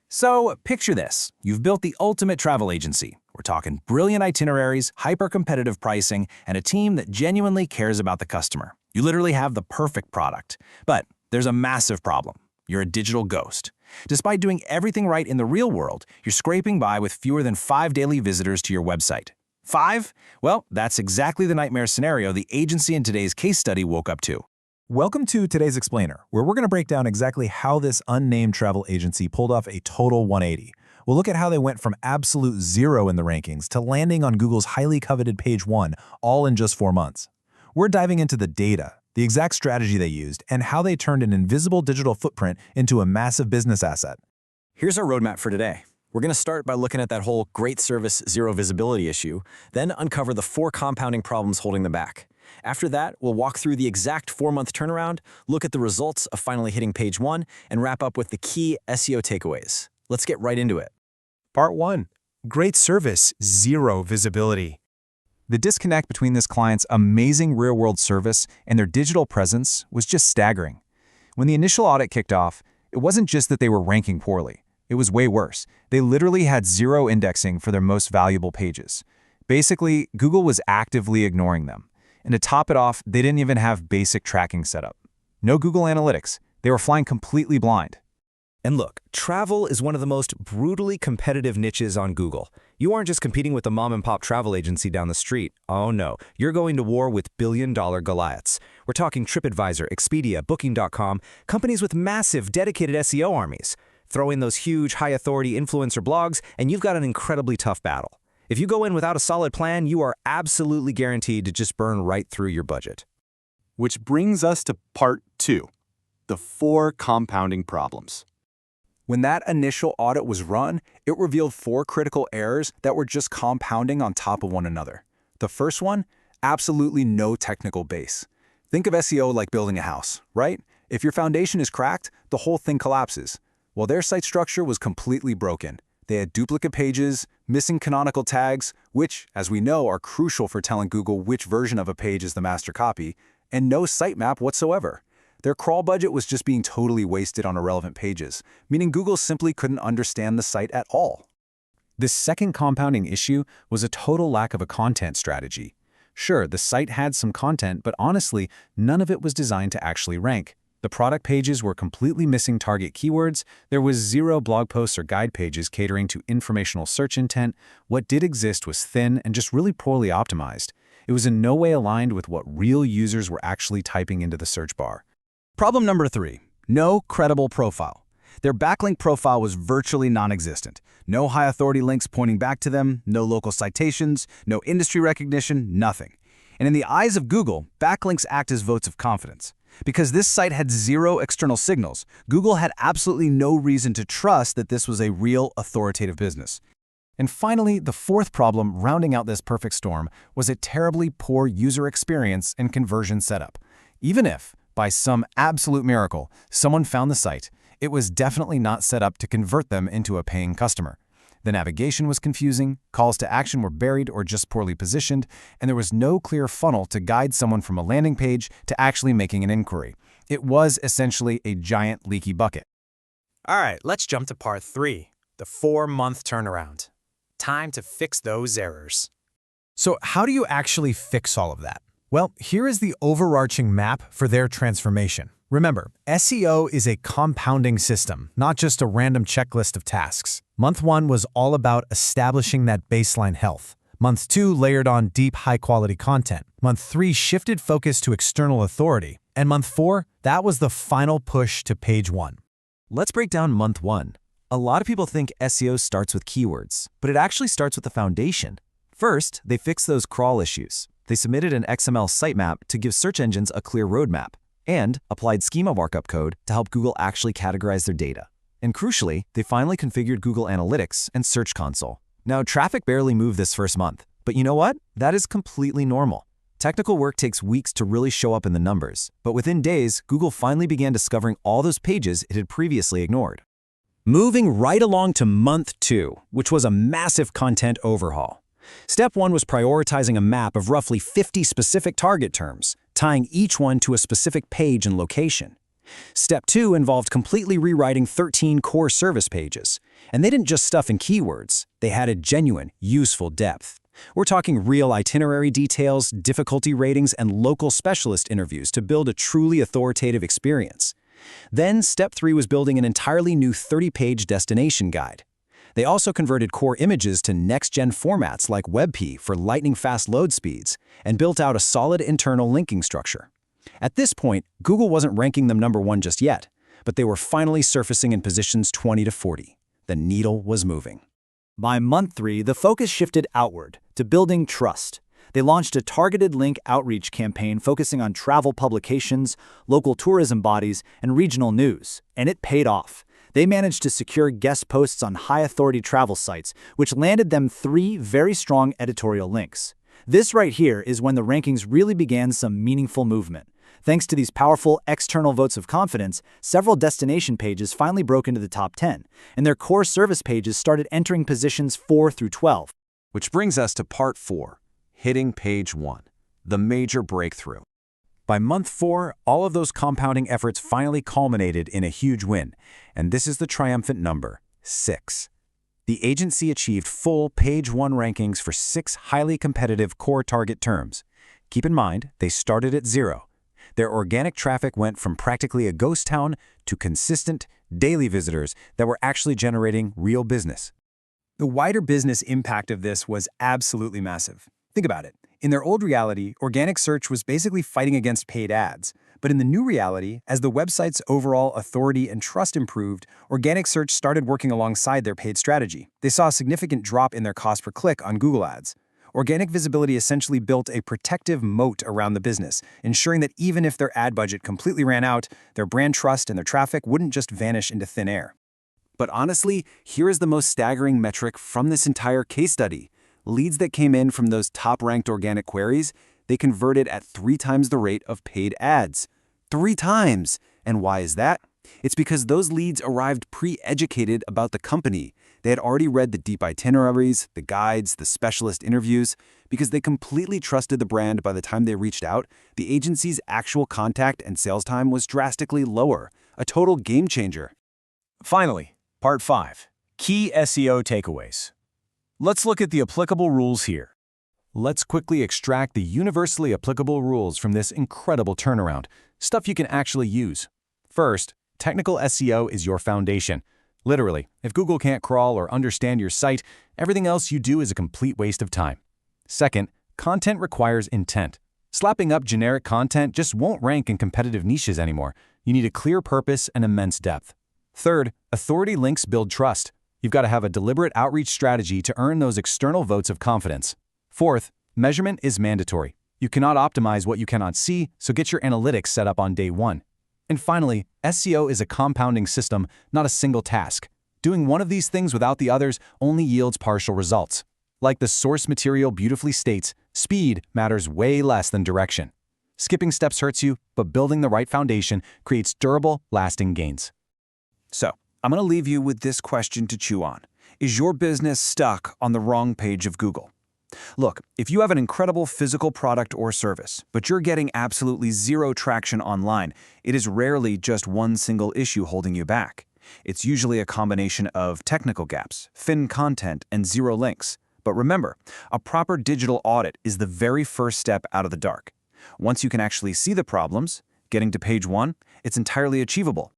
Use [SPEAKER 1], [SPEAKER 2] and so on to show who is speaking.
[SPEAKER 1] So, picture this. You've built the ultimate travel agency. We're talking brilliant itineraries, hyper-competitive pricing, and a team that genuinely cares about the customer. You literally have the perfect product. But there's a massive problem. You're a digital ghost. Despite doing everything right in the real world, you're scraping by with fewer than 5 daily visitors to your website. 5? Well, that's exactly the nightmare scenario the agency in today's case study woke up to.
[SPEAKER 2] Welcome to today's Explainer, where we're going to break down exactly how this unnamed travel agency pulled off a total 180. We'll look at how they went from absolute zero in the rankings to landing on Google's highly coveted page 1, all in just 4 months. We're diving into the data, the exact strategy they used, and how they turned an invisible digital footprint into a massive business asset.
[SPEAKER 3] Here's our roadmap for today. We're going to start by looking at that whole great service, zero visibility issue, then uncover the 4 compounding problems holding them back. After that, we'll walk through the exact 4-month turnaround, look at the results of finally hitting page 1, and wrap up with the key SEO takeaways. Let's get right into it.
[SPEAKER 4] Part 1. Great service, zero visibility.
[SPEAKER 2] The disconnect between this client's amazing real-world service and their digital presence was just staggering. When the initial audit kicked off, it wasn't just that they were ranking poorly. It was way worse. They literally had zero indexing for their most valuable pages. Basically, Google was actively ignoring them. And to top it off, they didn't even have basic tracking set up. No Google Analytics. They were flying completely blind.
[SPEAKER 3] And look, travel is one of the most brutally competitive niches on Google. You aren't just competing with a mom-and-pop travel agency down the street. Oh no, you're going to war with billion-dollar Goliaths. We're talking TripAdvisor, Expedia, Booking.com, companies with massive, dedicated SEO armies. Throw in those huge, high-authority influencer blogs, and you've got an incredibly tough battle. If you go in without a solid plan, you are absolutely guaranteed to just burn right through your budget.
[SPEAKER 5] Which brings us to part 2, the 4 compounding problems.
[SPEAKER 2] When that initial audit was run, it revealed 4 critical errors that were just compounding on top of one another. The first one, absolutely no technical base. Think of SEO like building a house, right? If your foundation is cracked, the whole thing collapses. Well, their site structure was completely broken. They had duplicate pages, missing canonical tags, which, as we know, are crucial for telling Google which version of a page is the master copy, and no sitemap whatsoever. Their crawl budget was just being totally wasted on irrelevant pages, meaning Google simply couldn't understand the site at all. This second compounding issue was a total lack of a content strategy. Sure, the site had some content, but honestly, none of it was designed to actually rank. The product pages were completely missing target keywords, there was zero blog posts or guide pages catering to informational search intent, what did exist was thin and just really poorly optimized. It was in no way aligned with what real users were actually typing into the search bar.
[SPEAKER 1] Problem number 3. No credible profile. Their backlink profile was virtually non-existent. No high-authority links pointing back to them, no local citations, no industry recognition, nothing. And in the eyes of Google, backlinks act as votes of confidence. Because this site had zero external signals, Google had absolutely no reason to trust that this was a real authoritative business. And finally, the 4th problem rounding out this perfect storm was a terribly poor user experience and conversion setup. Even if, by some absolute miracle, someone found the site, it was definitely not set up to convert them into a paying customer. The navigation was confusing, calls to action were buried or just poorly positioned, and there was no clear funnel to guide someone from a landing page to actually making an inquiry. It was essentially a giant leaky bucket.
[SPEAKER 4] All right, let's jump to part 3, the 4-month turnaround. Time to fix those errors.
[SPEAKER 2] So how do you actually fix all of that? Well, here is the overarching map for their transformation. Remember, SEO is a compounding system, not just a random checklist of tasks. Month 1 was all about establishing that baseline health. Month 2 layered on deep, high-quality content. Month 3 shifted focus to external authority. And month 4, that was the final push to page 1.
[SPEAKER 6] Let's break down month 1. A lot of people think SEO starts with keywords, but it actually starts with the foundation. First, they fixed those crawl issues. They submitted an XML sitemap to give search engines a clear roadmap, and applied Schema markup code to help Google actually categorize their data. And crucially, they finally configured Google Analytics and Search Console. Now, traffic barely moved this first month, but you know what? That is completely normal. Technical work takes weeks to really show up in the numbers, but within days, Google finally began discovering all those pages it had previously ignored.
[SPEAKER 1] Moving right along to month 2, which was a massive content overhaul. Step 1 was prioritizing a map of roughly 50 specific target terms, tying each one to a specific page and location.
[SPEAKER 3] Step 2 involved completely rewriting 13 core service pages. And they didn't just stuff in keywords, they added genuine, useful depth. We're talking real itinerary details, difficulty ratings, and local specialist interviews to build a truly authoritative experience. Then, Step 3 was building an entirely new 30-page destination guide. They also converted core images to next-gen formats like WebP for lightning-fast load speeds, and built out a solid internal linking structure. At this point, Google wasn't ranking them number 1 just yet, but they were finally surfacing in positions 20 to 40. The needle was moving.
[SPEAKER 7] By month 3, the focus shifted outward, to building trust. They launched a targeted link outreach campaign focusing on travel publications, local tourism bodies, and regional news, and it paid off. They managed to secure guest posts on high-authority travel sites, which landed them 3 very strong editorial links. This right here is when the rankings really began some meaningful movement. Thanks to these powerful external votes of confidence, several destination pages finally broke into the top 10, and their core service pages started entering positions 4 through 12.
[SPEAKER 2] Which brings us to part 4, hitting page 1, the major breakthrough.
[SPEAKER 3] By month 4, all of those compounding efforts finally culminated in a huge win, and this is the triumphant number, 6. The agency achieved full page 1 rankings for 6 highly competitive core target terms. Keep in mind, they started at 0. Their organic traffic went from practically a ghost town to consistent, daily visitors that were actually generating real business.
[SPEAKER 8] The wider business impact of this was absolutely massive. Think about it. In their old reality, organic search was basically fighting against paid ads. But in the new reality, as the website's overall authority and trust improved, organic search started working alongside their paid strategy. They saw a significant drop in their cost per click on Google Ads. Organic visibility essentially built a protective moat around the business, ensuring that even if their ad budget completely ran out, their brand trust and their traffic wouldn't just vanish into thin air.
[SPEAKER 2] But honestly, here is the most staggering metric from this entire case study. Leads that came in from those top-ranked organic queries, they converted at 3 times the rate of paid ads. 3 times! And why is that? It's because those leads arrived pre-educated about the company. They had already read the deep itineraries, the guides, the specialist interviews. Because they completely trusted the brand by the time they reached out, the agency's actual contact and sales time was drastically lower. A total game changer.
[SPEAKER 1] Finally, part 5, key SEO takeaways. Let's look at the applicable rules here. Let's quickly extract the universally applicable rules from this incredible turnaround, stuff you can actually use. First, technical SEO is your foundation. Literally, if Google can't crawl or understand your site, everything else you do is a complete waste of time. Second, content requires intent. Slapping up generic content just won't rank in competitive niches anymore. You need a clear purpose and immense depth. Third, authority links build trust. You've got to have a deliberate outreach strategy to earn those external votes of confidence. Fourth, measurement is mandatory. You cannot optimize what you cannot see, so get your analytics set up on day 1. And finally, SEO is a compounding system, not a single task. Doing one of these things without the others only yields partial results. Like the source material beautifully states, speed matters way less than direction. Skipping steps hurts you, but building the right foundation creates durable, lasting gains.
[SPEAKER 2] So, I'm going to leave you with this question to chew on. Is your business stuck on the wrong page of Google? Look, if you have an incredible physical product or service, but you're getting absolutely zero traction online, it is rarely just one single issue holding you back. It's usually a combination of technical gaps, thin content, and 0 links. But remember, a proper digital audit is the very first step out of the dark. Once you can actually see the problems, getting to page 1, it's entirely achievable.